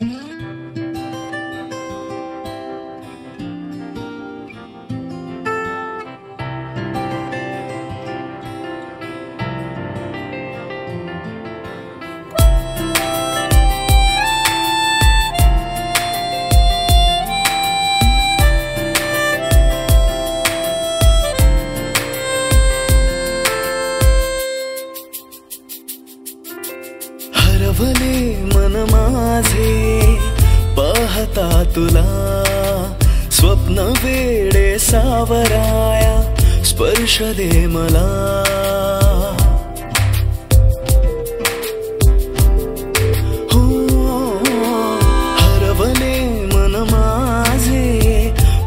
हरवले मन माझे पाहता तुला, स्वप्न वेडे सावराया स्पर्श दे मला. हो हरवले मन माझे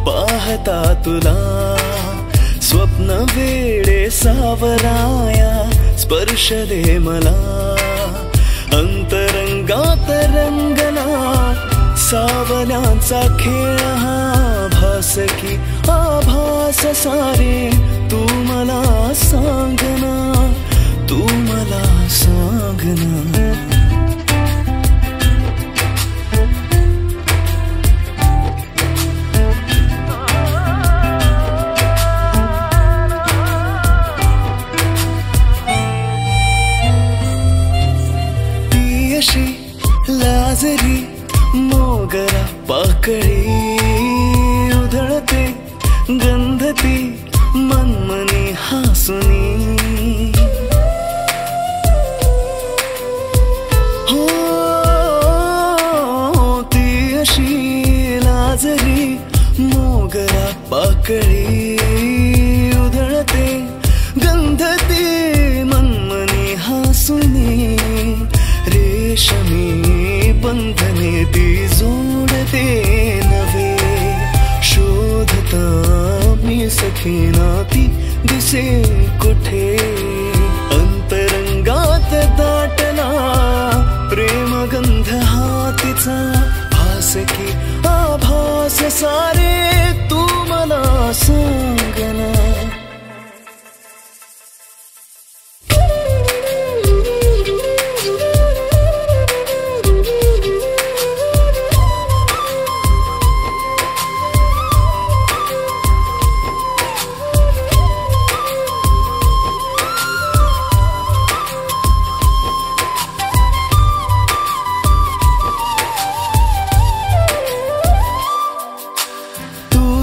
पाहता तुला, स्वप्न वेडे सावराया स्पर्श दे मला. अंतरंगात रंगला सावल्यांचा खेळ हा, भास की आभास सारे तू मला सांगना, तू मला सांगना. लाजरी मोगरा पाकळी उधळते गंधती मनमनी हासुनी. हो ती अशी लाजरी मोगरा पाकळी उधळते गंधती मनमनी हासुनी. रेशमी बंधने ती जोडते नवे, शोधता मी सखीना ती दिसे कुठे. अंतरंगात दाटला प्रेमगंध हा तिचा, भास की आभास सारे तू मला सांगना.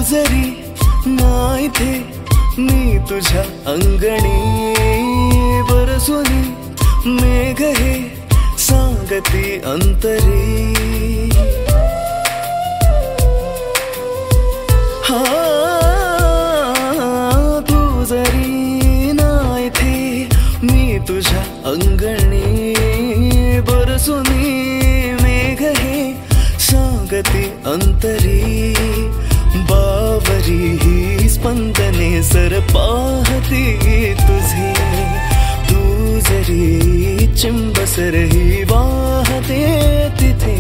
जरी नाही थे मी तुझ्या अंगणी, बरसुनी मेघ हे सांगती अंतरी. हा तू जरी नाही थे मी तुझ्या अंगणी, बरसुनी मेघ हे सांगती अंतरी. बावरी ही स्पंदने सर पाहती तुझे, तू जरी चिंबसर ही वाहते तिथे.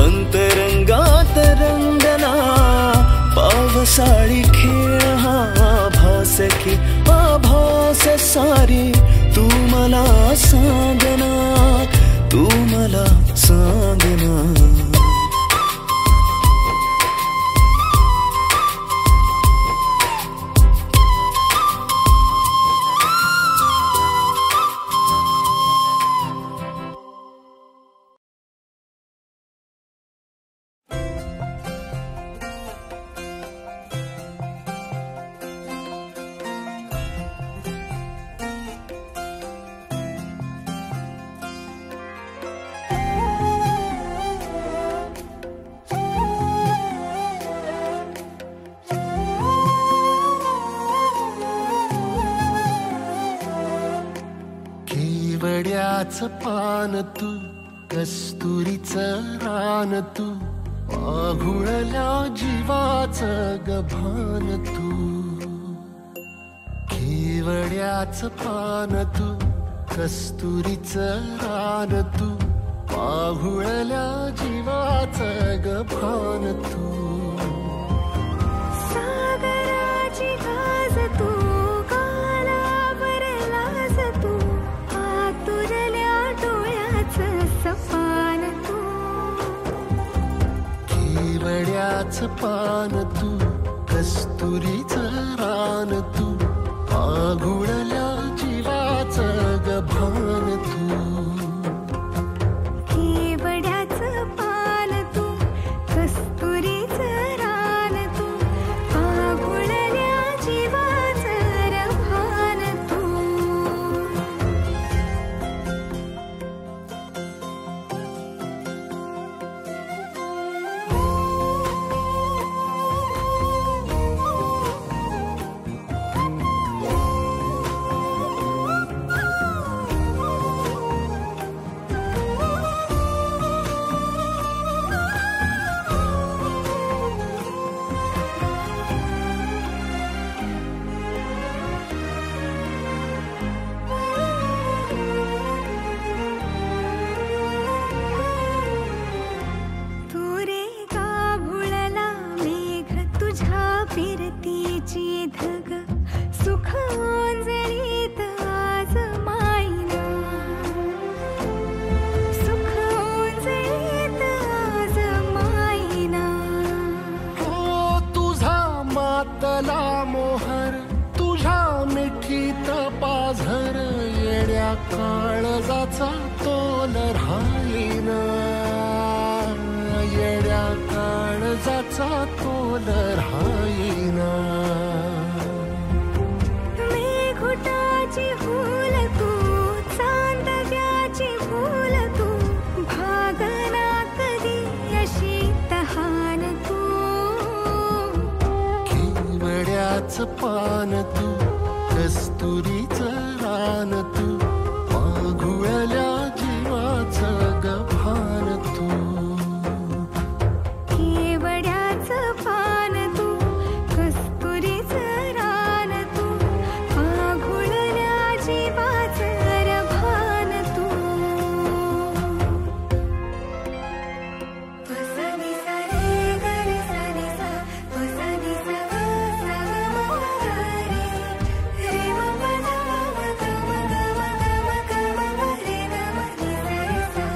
अंतरंगात रंगला पावसाळी खेळ हा, भास की आभास सारी तू मला सांगना, तू मला सांगना. केवड्याचं पान तू, कस्तुरीचं रान तू, आघुळल्या जीवाचं गभान तू. केवड्याचं पान तू, कस्तुरीचं रान तू, आघुळल्या जीवाचं गभान तू. सागराची गाज तू, कालावरलास तू, आतुरल्या डोळ्याचं सपान तू. केवड्याच पान तू कस्तुरीचं रान तू आघुळल्या जीवाचं गभान तू केवड्याचं पान तू कस्तुरीचं रान तू आघुळल्या जीवाचं रभान तू फिरतीची धग सुख ओंजळीत आज मायना सुख ओंजळीत आज मायना हो तुझा मातला मोहर तुझ्या मिठीत पाझर येड्या काळजाचा तोल राहीना येड्या काळजाचा तोल राहीना मेघुटाची फूल तू चांदव्याची फूल तू भागना कधी अशी तहान तू केवड्याच पान तू कस्तुरीचं रान तू आघुळल्या जीवाचं गभान तू केवड्याचं पान तू कस्तुरीचं रान तू आघुळल्या जीवाचं रभान तू पसनी सा रे ग रे सा रे सा पसनी सा ग सा ग म रे रे म प द म ग म ग म ग म रे न म रे सा रे सा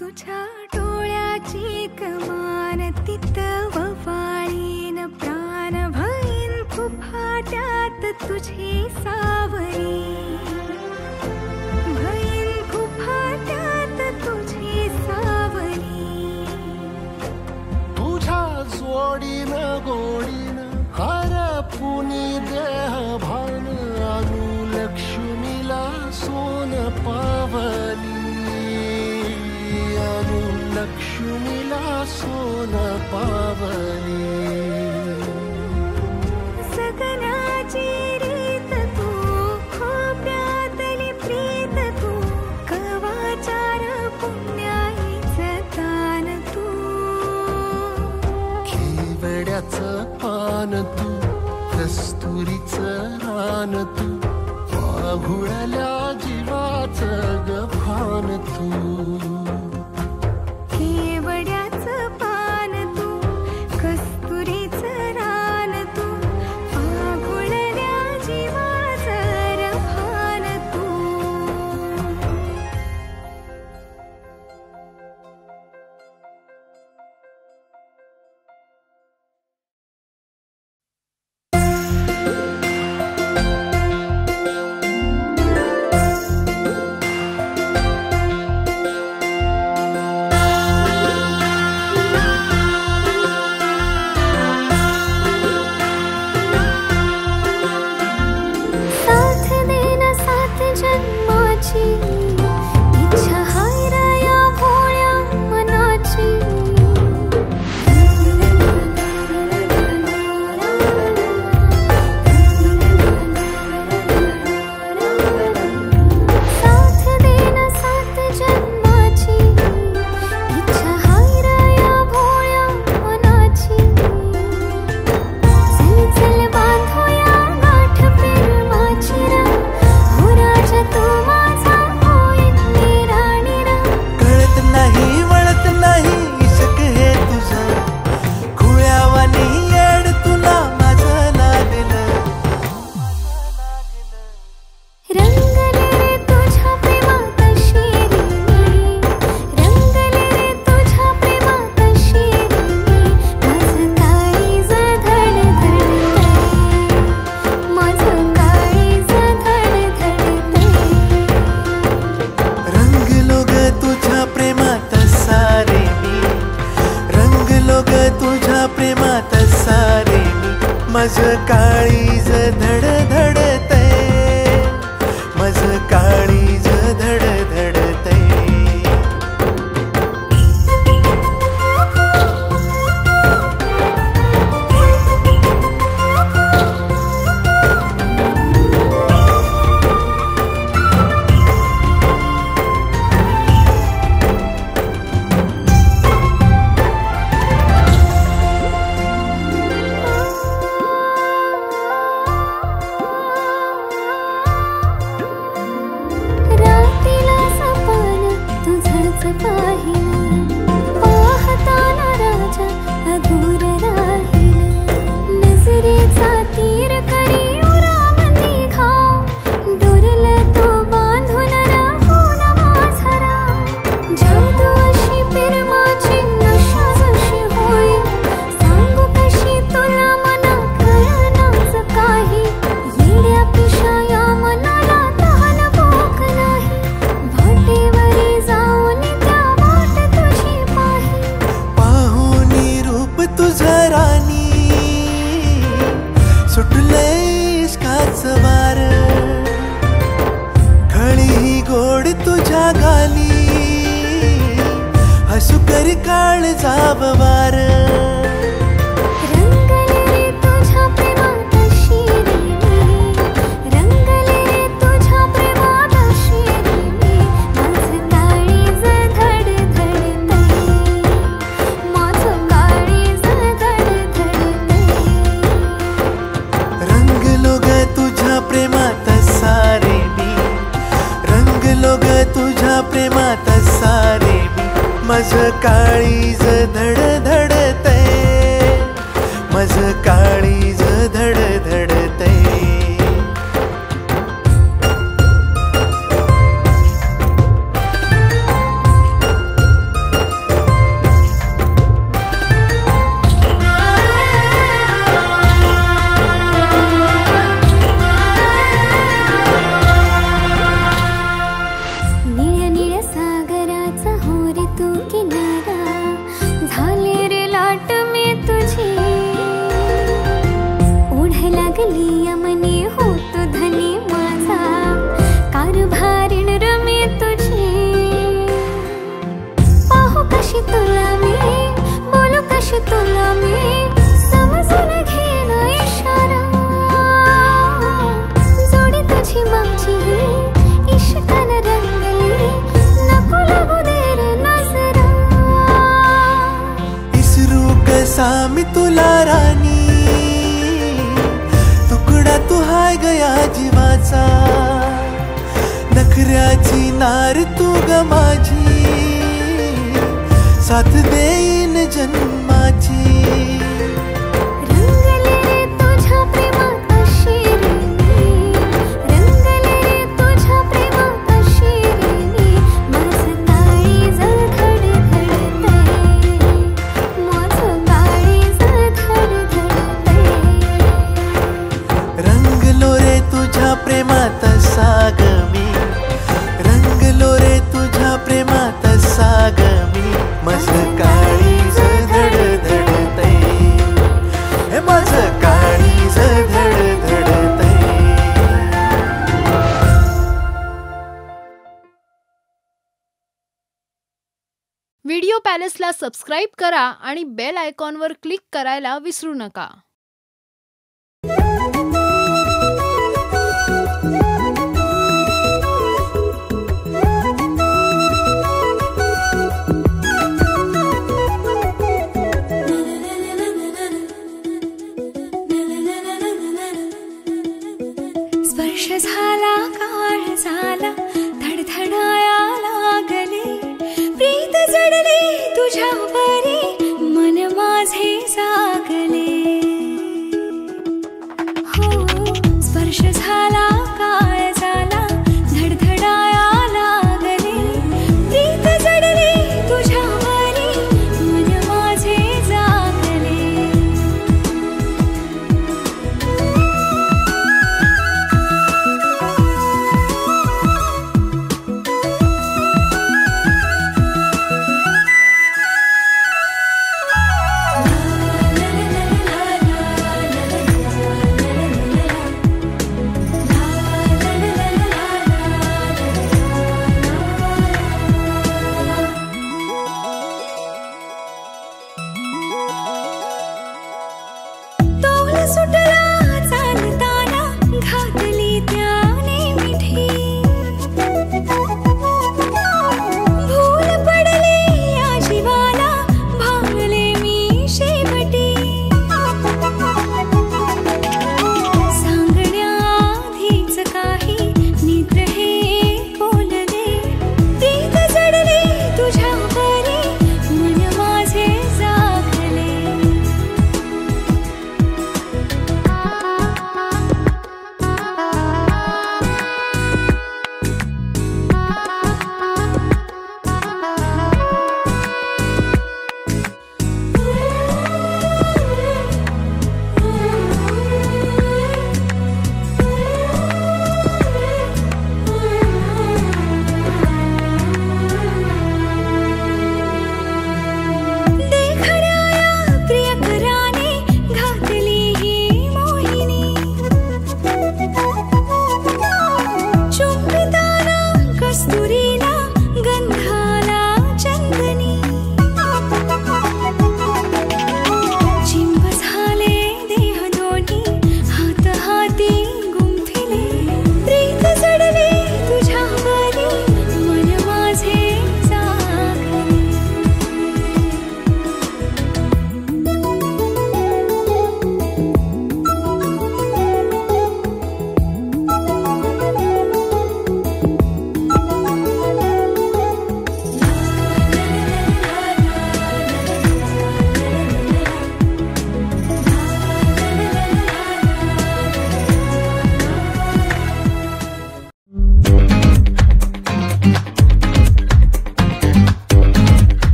तुझ्या डोळ्याची कमान तिथं ववाळीन प्राण भईन फुफाट्यात तुझी सावरी भईन फुफाट्यात तुझी सावरी तुझ्या जोडीनं गोडीनं हरपुनी देह भान अनुलक्ष्मीला सोन पावली अनुलक्ष्मीला सोन पावली सगनाची रीत तू खोप्यातली प्रीत तू कवाचार पुण्याईचं दान तू केवड्याचं पान तू कस्तुरीचं रान तू आघुळल्या जीवाचं गभान तू केवड्याचं पान तू कस्तुरीचं रान तू आघुळल्या जीवाचं रभान तू माझं काळीज धडधडतय, माझं काळीज धडधडतय. माझं काळीज धडधडतय, माझं काळीज धडधडतय. मी तुला राणी, तुकडा तू हाय गया जीवाचा, नखऱ्याची नार तू ग माझी, साथ देईन जन्माची. प्रेमात साग मी रंगलो रे तुझ्या प्रेमात साग मी, माझं काळीज धडधडतय, हे माझं काळीज धडधडतय. व्हिडिओ पॅलेसला सबस्क्राईब करा आणि बेल आयकॉनवर क्लिक करायला विसरू नका. स्पर्श झाला काळ झाला धडधडाया लागले, प्रीत जडले तुझ्यावरी मन माझे जागले.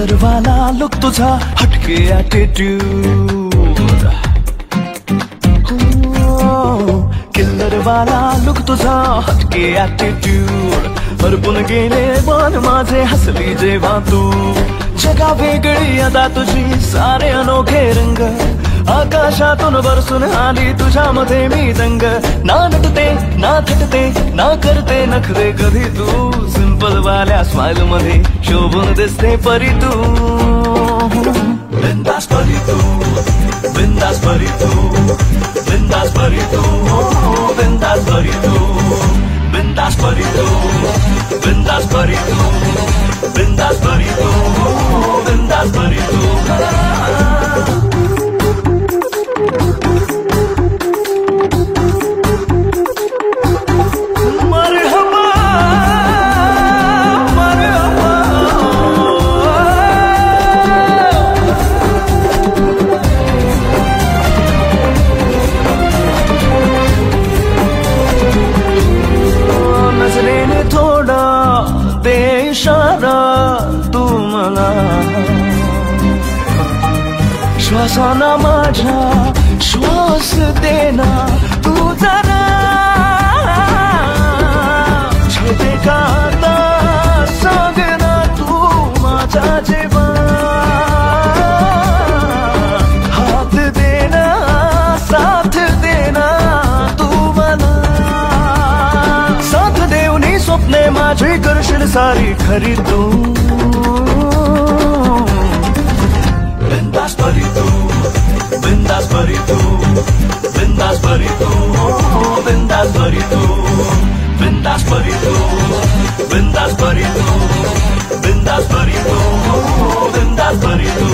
किल्लरवाला लुक तुझा हटके ॲटिट्यूड किल्लरवाला लुक तुझा हटके ॲटिट्यूड हरपून गेले मन माझे हसली जेव्हा तू जगा वेगळी अदा तुझी सारे अनोखे रंग आकाशातून बरसून आली तुझ्यामध्ये मी दंग ना नटते ना थटते ना करते नखरे कधी तू सिंपल वाल्या स्माइल मध्ये शोभून दिसते परी तू बिंदास परी तू बिंदास परी तू बिंदास परी तू बिंदास परी तू बिंदास परी तू बिंदास परी तू बिंदास परी तू बिंदास परी तू श्वासाना माझ्या श्वास देना तू जरा छेते का आता सांग ना तू माझा जीवा हात देना साथ देना तू मला साथ देऊनी स्वप्ने माझी करशील सारी खरी तू बिंदास परी तू बिंदास परी तू बिंदास परी तू बिंदास परी तू बिंदास परी तू बिंदास परी तू बिंदास परी तू बिंदास परी तू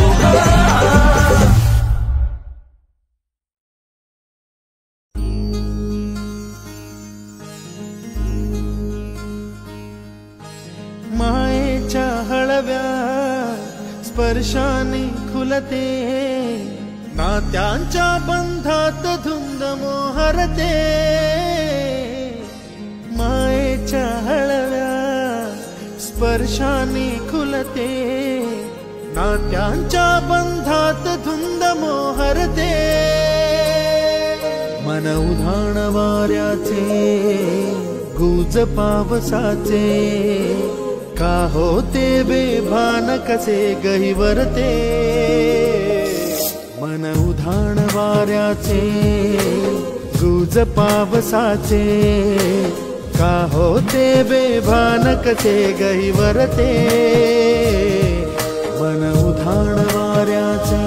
मायेच्या हळव्या स्पर्शाने खुलते नात्यांच्या बंधात धुंद मोहरते मायेच्या हळव्या स्पर्शाने खुलते नात्यांच्या बंधात धुंद मोहरते मन उधाण वाऱ्याचे गुज पावसाचे का होते बेभान कसे गहिवरते मन उधाण वाऱ्याचे गुज पावसाचे का होते बेभान कसे गहिवरते मन उधाण वाऱ्याचे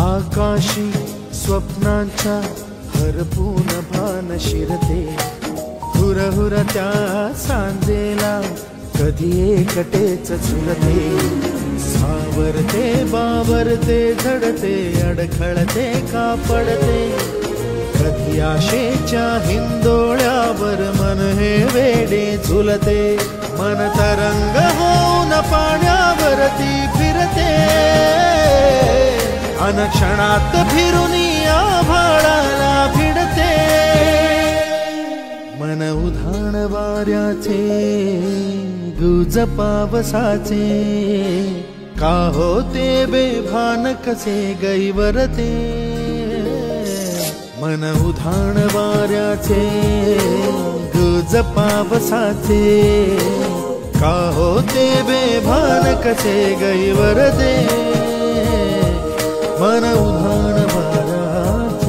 आकाशी स्वप्नांच्या हरपून भान शिरते हुरहुर त्या सांजेला कधी एकटेच झुलते सावरते बावरते झडते अडखळते का पडते कधी आशेच्या हिंदोळ्यावर मन हे वेडे झुलते मन तरंग होऊन पाण्यावरती फिरते अनक्षणात फिरून आभाळाला भिडते मन उधाण वाऱ्याचे गुज पावसाचे का होते बेभान कसे गैवरते मन उधाण वाऱ्याचे गुज पावसाचे का होते बेभान कसे गैवरते मन उधाण वाऱ्याचे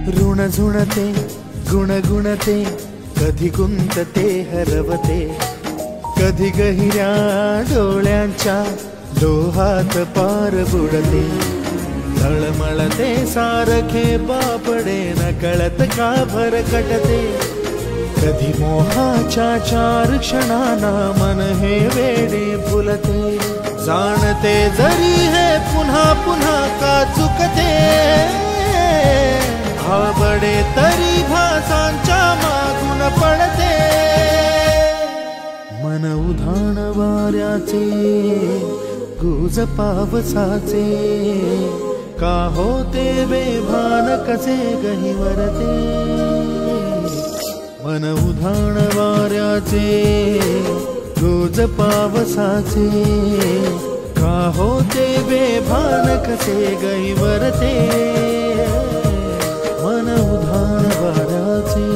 ऋण झुणते गुणगुणते कधी गुंतते हरवते कधी गहिऱ्या डोळ्यांच्या डोहात पार बुडते तळमळते सारखे बापडे न कळत का भरकटते कधी मोहाच्या 4 क्षणांना मन हे वेडे फुलते जाणते जरी हे पुन्हा पुन्हा का चुकते आवडे तरी भासांच्या मागून पडते मन उधाण वाऱ्याचे गुज पावसाचे का होते बेभान कसे गहिवरते मन उधाण वाऱ्याचे गुज पावसाचे का होते बेभान कसे गहिवरते मन उधाण वाऱ्याचे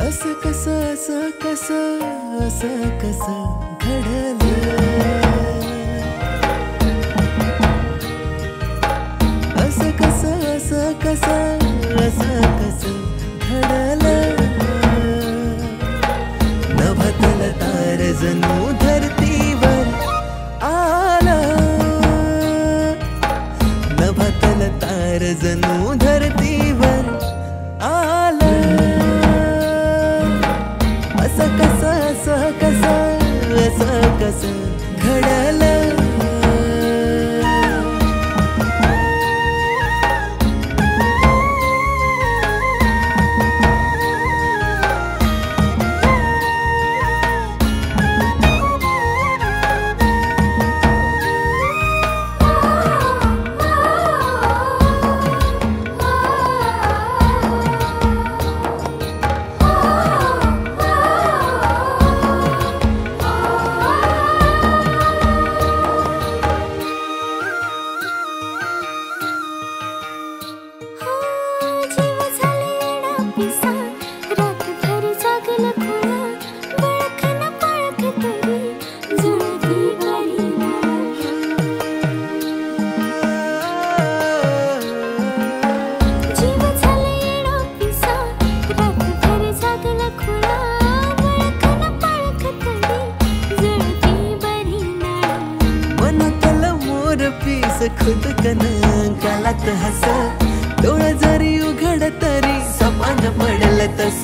असं कसं घडलं असं कसं घडलं नभतल तार जणू धरतीवर आलं नभतल तार जणू धरतीवर आलं असं कसं घडलं खुद कन गलत हस डोळ जरी उघड तरी सपान पडल तस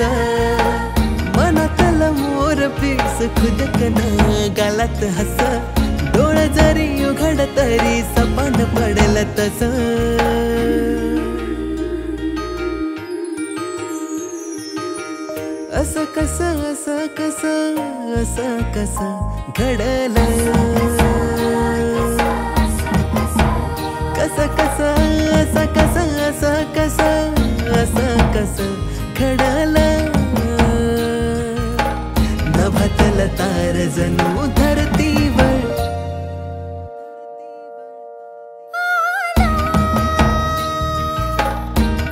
मनातल मोर पीस खुद कन गलत हस डोळ जरी उघड तरी सपान पडल तस असं कसं घडलं कसं घडलं नभतल तार जणू धरतीवर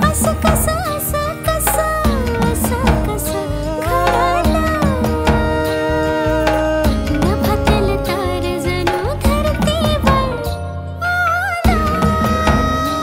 असं कसं घडलं नभतल तार जणू धरतीवर आलं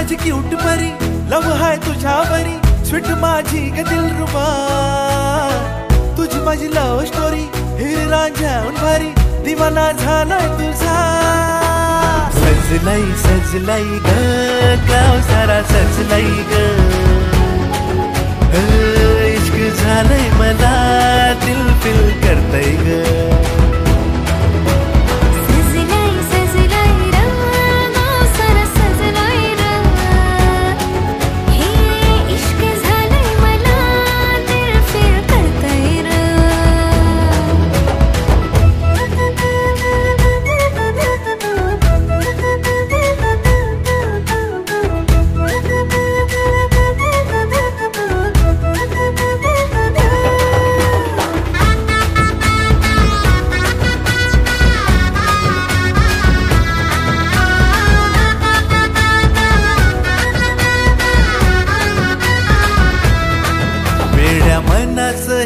माझी क्यूट परी लव हाय तुझ्यावरी स्वीट माझी ग दिलरुबा तुझी माझी लव स्टोरी हिर रांझ्याहून भारी दिवाना झालाय तुझा सजलाई सजलाई ग गाव सारा सजलाई ग इश्क झालंय मला दिल फिल करतय ग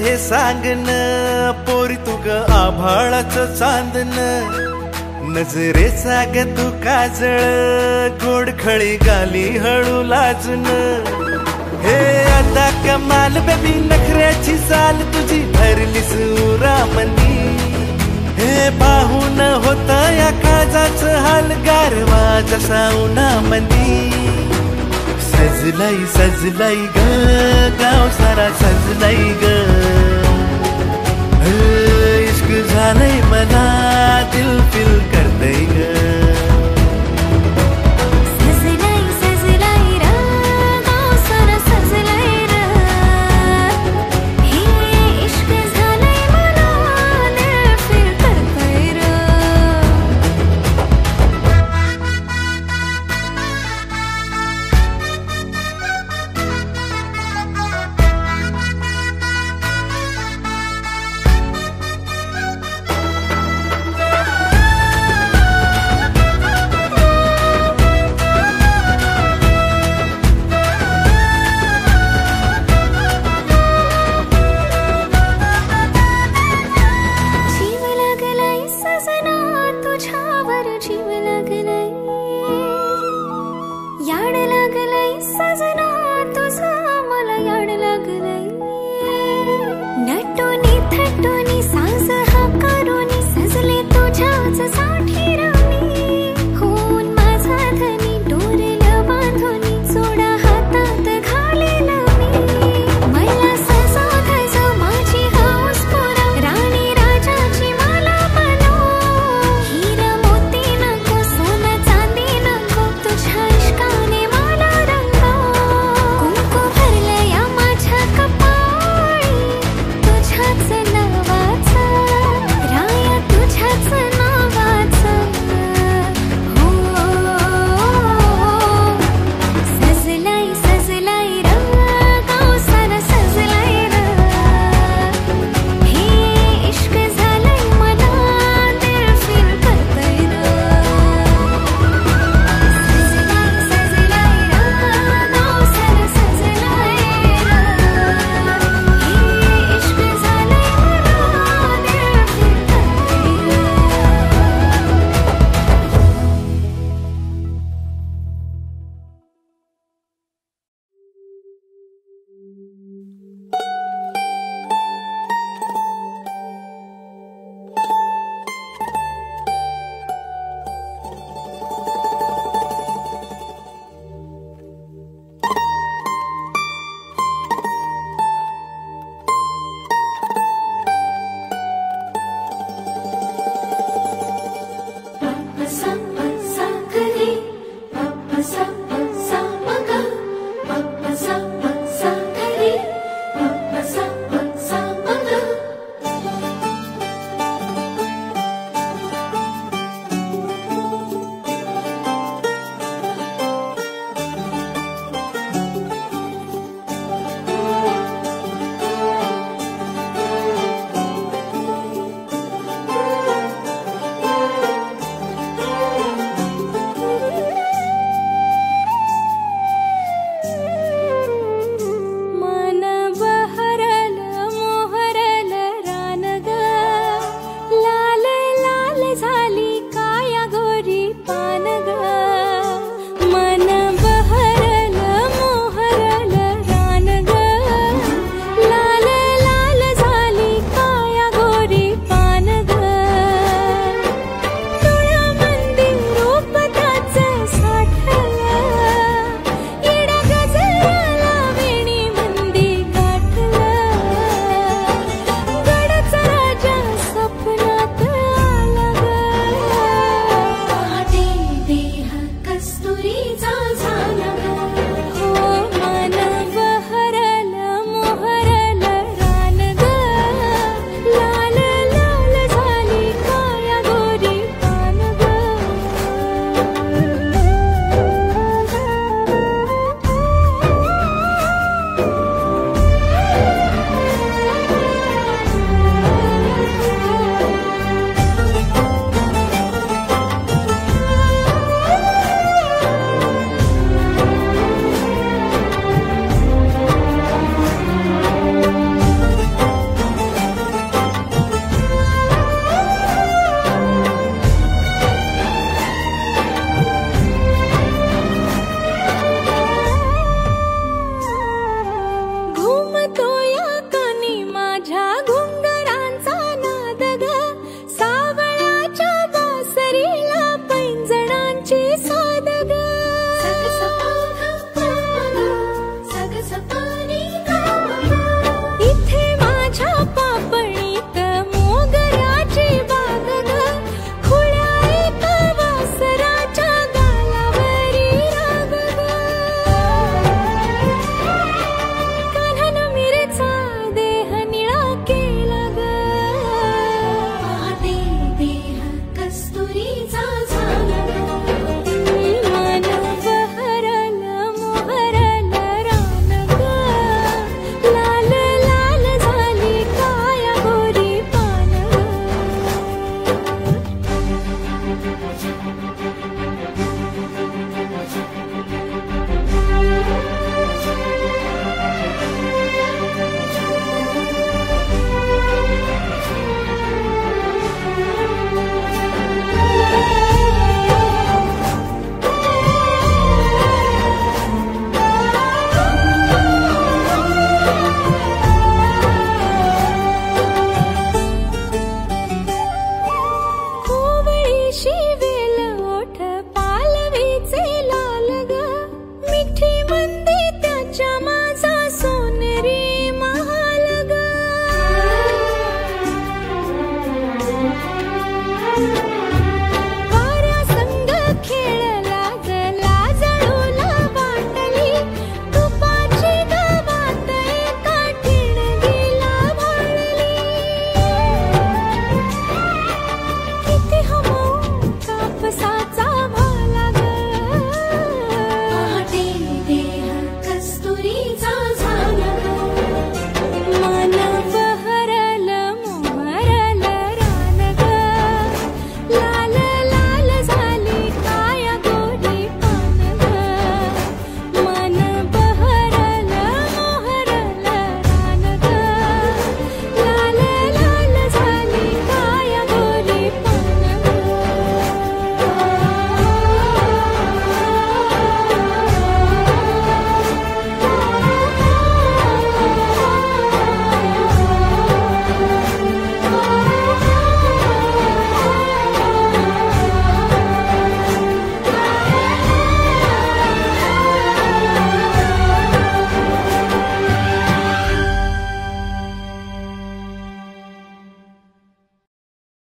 हे सांगन पोरी तू ग आभाळाचं चांदन नजरेचा ग तू काजळ गोड खळी गाली हळू लाजून हे आता कमाल बेबी नखऱ्याची चाल तुझी भरली सुरामंदी हे पाहून होत या काजाचं हाल गारवा जसा उन्हामंदी सजलाई सजलाई ग गाव सारा सजलाई ग